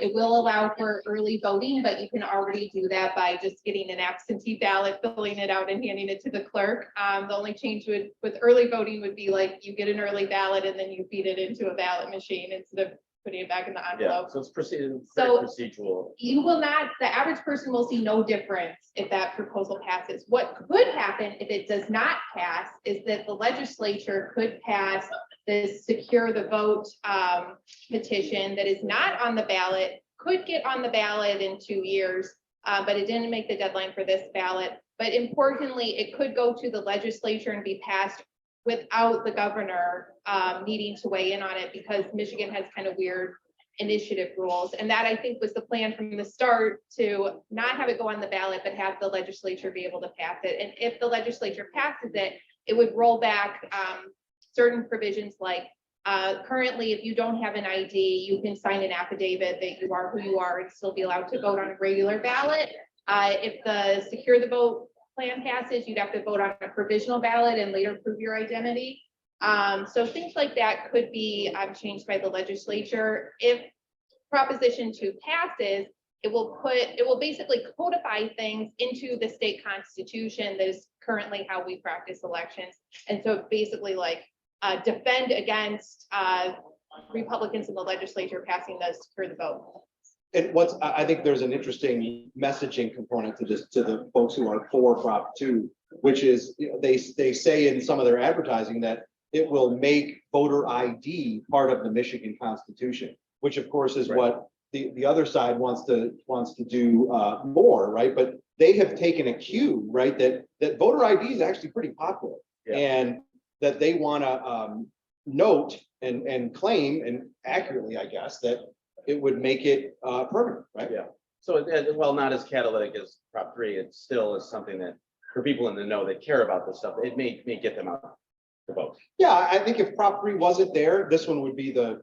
It will allow for early voting, but you can already do that by just getting an absentee ballot, filling it out and handing it to the clerk. The only change with early voting would be like you get an early ballot and then you feed it into a ballot machine instead of putting it back in the Yeah, envelope. so it's very So- procedural. You will not, the average person will see no difference if that proposal passes. What could happen if it does not pass is that the legislature could pass this secure the vote petition that is not on the ballot, could get on the ballot in 2 years, but it didn't make the deadline for this ballot. But importantly, it could go to the legislature and be passed without the governor needing to weigh in on it, because Michigan has kind of weird initiative rules. And that, I think, was the plan from the start, to not have it go on the ballot, but have the legislature be able to pass it. And if the legislature passes it, it would roll back certain provisions like currently, if you don't have an ID, you can sign an affidavit that you are who you are and still be allowed to vote on a regular ballot. If the secure the vote plan passes, you'd have to vote on a provisional ballot and later prove your identity. So things like that could be changed by the legislature. If Proposition 2 passes, it will basically codify things into the state constitution that is currently how we practice elections. And so basically like defend against Republicans in the legislature passing the secure the vote. And I think there's an interesting messaging component to this, to the folks who are for Prop 2, which is, you know, they say in some of their advertising that it will make voter ID part of the Michigan Constitution, which of course is what the other side wants to do more, right? But they have taken a cue, right? That voter ID is actually pretty popular, and that they want to note and claim, and accurately, I guess, that it would make it permanent, right? Yeah. So, well, not as catalytic as Prop 3, it still is something that for people in the know that care about this stuff, it may get them out to vote. Yeah, I think if Prop 3 wasn't there, this one would be the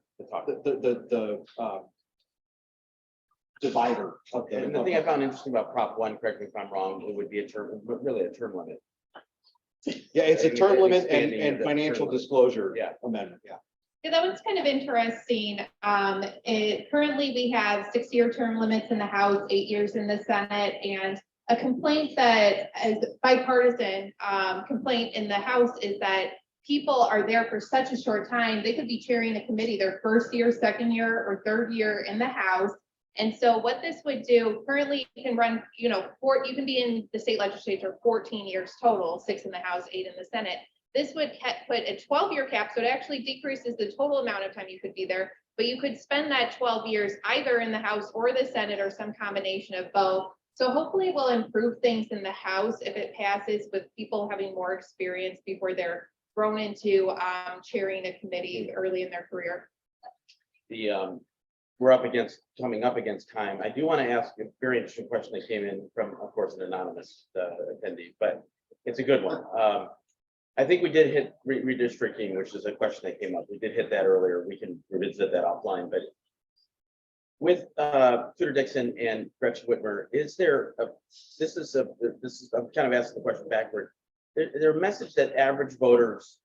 divider of And the thing I found interesting about Prop 1, correct me if I'm wrong, it would be a term, but really a term limit. Yeah, it's a term limit Expanding and the financial term limit. disclosure Yeah. amendment, yeah. Yeah, that one's kind of interesting. Currently we have 6-year term limits in the House, 8 years in the Senate, and a complaint that is bipartisan complaint in the House is that people are there for such a short time. They could be chairing a committee their first year, second year, or third year in the House. And so what this would do, currently you can run, you can be in the state legislature 14 years total, 6 in the House, 8 in the Senate. This would put a 12-year cap, so it actually decreases the total amount of time you could be there, but you could spend that 12 years either in the House or the Senate or some combination of both. So hopefully we'll improve things in the House if it passes, with people having more experience before they're thrown into chairing a committee early in their career. We're coming up against time. I do want to ask a very interesting question that came in from, of course, an anonymous attendee, but it's a good one. I think we did hit redistricting, which is a question that came up. We did hit that earlier. We can revisit that offline, but with Tudor Dixon and Gretchen Whitmer, is there I'm kind of asking the question backward. Is there a message that average voters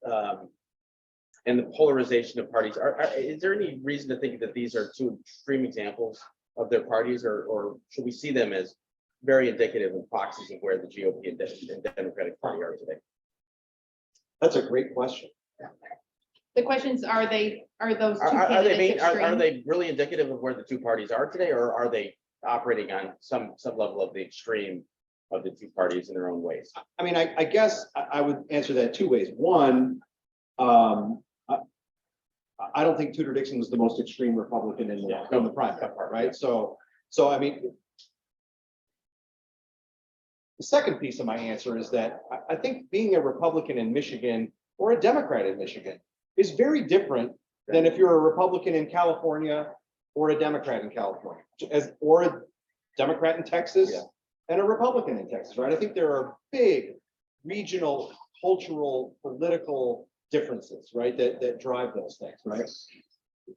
and the polarization of parties is there any reason to think that these are two extreme examples of their parties, or should we see them as very indicative and proxies of where the GOP and Democratic Party are today? That's a great question. The questions are those two Are candidates extreme? they really indicative of where the two parties are today, or are they operating on some level of the extreme of the two parties in their own ways? I mean, I guess I would answer that two ways. One, I don't think Tudor Dixon was the most extreme Republican in the primary part, right? So I mean, the second piece of my answer is that I think being a Republican in Michigan or a Democrat in Michigan is very different than if you're a Republican in California or a Democrat in California, or a Democrat in Texas and a Republican in Texas, right? I think there are big regional, cultural, political differences, right, that drive those things, right?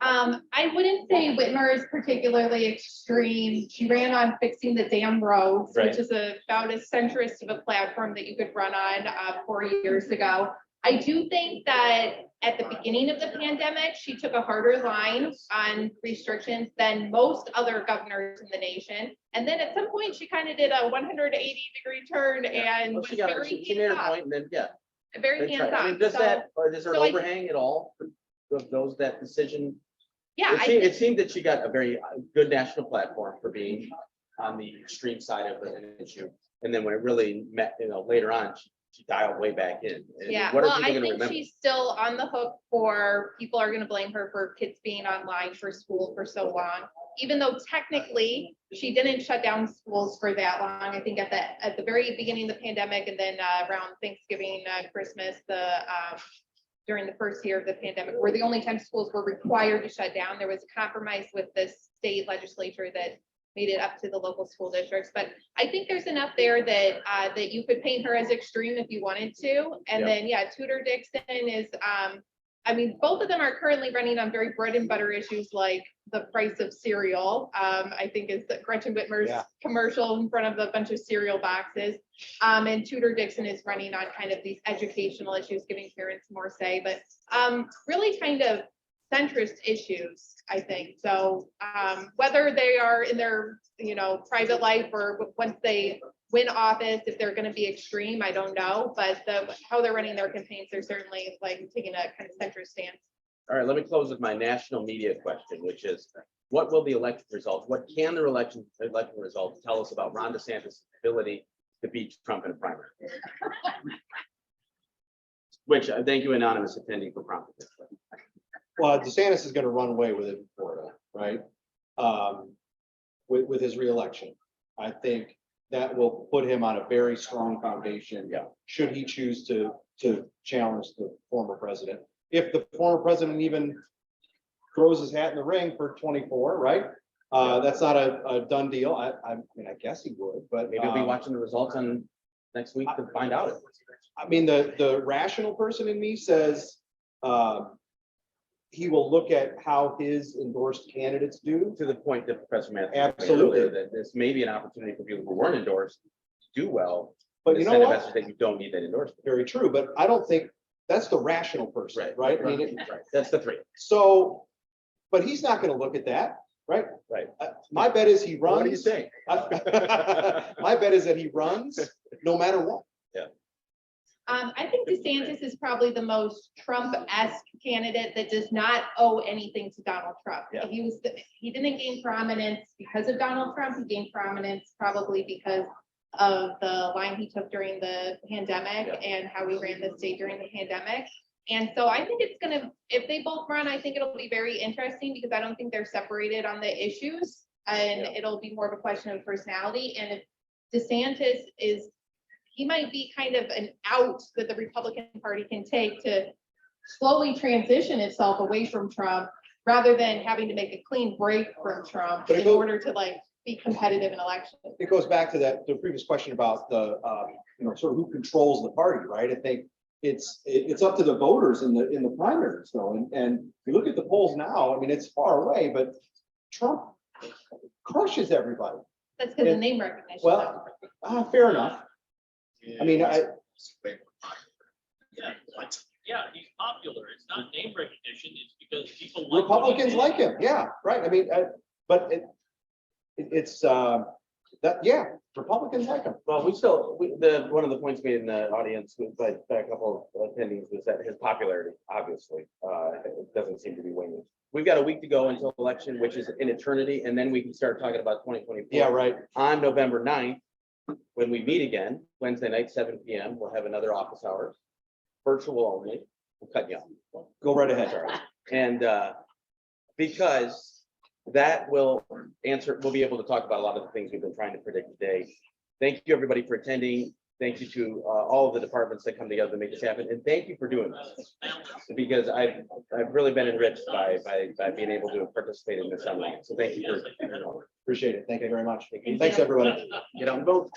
I wouldn't say Whitmer is particularly extreme. She ran on fixing the damn roads, which is about as centrist of a platform that you could run on 4 years ago. I do think that at the beginning of the pandemic, she took a harder line on restrictions than most other governors in the nation. And then at some point, she kind of did a 180-degree turn and was very she made her point, and then very they hands tried. I on. mean, does there an so I- overhang at all of those that decision? Yeah, It seemed that she got a very good national platform for being on the extreme side of an issue, and then when it really met, later on, she dialed way back in. And yeah, what are well, people I gonna think remember? she's still on the hook for, people are gonna blame her for kids being online for school for so long. Even though technically she didn't shut down schools for that long. I think at the very beginning of the pandemic, and then around Thanksgiving, Christmas, during the first year of the pandemic, were the only time schools were required to shut down. There was a compromise with the state legislature that made it up to the local school districts. But I think there's enough there that that you could paint her as extreme if you wanted to. And then, Tudor Dixon is I mean, both of them are currently running on very bread and butter issues like the price of cereal. I think is that Gretchen Whitmer's Yeah. commercial in front of a bunch of cereal boxes. And Tudor Dixon is running on kind of these educational issues, giving parents more say, but really kind of centrist issues, I think. So whether they are in their, private life or once they win office, if they're going to be extreme, I don't know, but how they're running their campaigns, they're certainly like taking a kind of centrist stance. All right, let me close with my national media question, which is, what will the election results, what can the election results tell us about Ron DeSantis' ability to beat Trump in a primary? Which, thank you, anonymous attending for prompting this. Well, DeSantis is gonna run away with it in Florida, right? With his reelection. I think that will put him on a very strong foundation. Yeah. Should he choose to challenge the former president. If the former president even throws his hat in the ring for 24, right? That's not a done deal. I mean, I guess he would, but Maybe we'll be watching the results on next week to find out. I mean, the rational person in me says he will look at how his endorsed candidates do. To the point that Professor Mathews made Absolutely. earlier, that this may be an opportunity for people who weren't endorsed to do well. But to you know send a what? message that you don't need that endorsement. Very true, but I don't think that's the rational person, right? I mean, Right, that's the three. so, but he's not gonna look at that, right? Right. My bet is he runs. What do you think? My bet is that he runs no matter what. I think DeSantis is probably the most Trump-esque candidate that does not owe anything to Donald Trump. Yeah. He didn't gain prominence because of Donald Trump. He gained prominence probably because of the line he took during the pandemic and how he ran the state during the pandemic. And so I think it's gonna, if they both run, I think it'll be very interesting because I don't think they're separated on the issues. And it'll be more of a question of personality. And if DeSantis is, he might be kind of an out that the Republican Party can take to slowly transition itself away from Trump rather than having to make a clean break from Trump But it in goes- order to like be competitive in elections. It goes back to the previous question about the, sort of who controls the party, right? I think it's up to the voters in the primaries though. And you look at the polls now, I mean, it's far away, but Trump crushes everybody. That's because of And- name recognition. Well, fair enough. I mean, Yeah, he's popular. It's not name recognition. It's because people. like what he Republicans did. like him, yeah, right, I mean, but it's Republicans like him. Well, one of the points made in the audience by a couple of attendees was that his popularity, obviously, it doesn't seem to be waning. We've got a week to go until election, which is an eternity, and then we can start talking about 2024. Yeah, right, On November 9th, when we meet again, Wednesday night, 7 PM, we'll have another office hours, virtual only. We'll cut you off. go right ahead. And because that will we'll be able to talk about a lot of the things we've been trying to predict today. Thank you, everybody, for attending. Thank you to all of the departments that come together to make this happen. And thank you for doing this. Because I've really been enriched by being able to participate in this online. So thank you for. Appreciate it, thank you very much. you. Thanks, everybody. Get out and vote.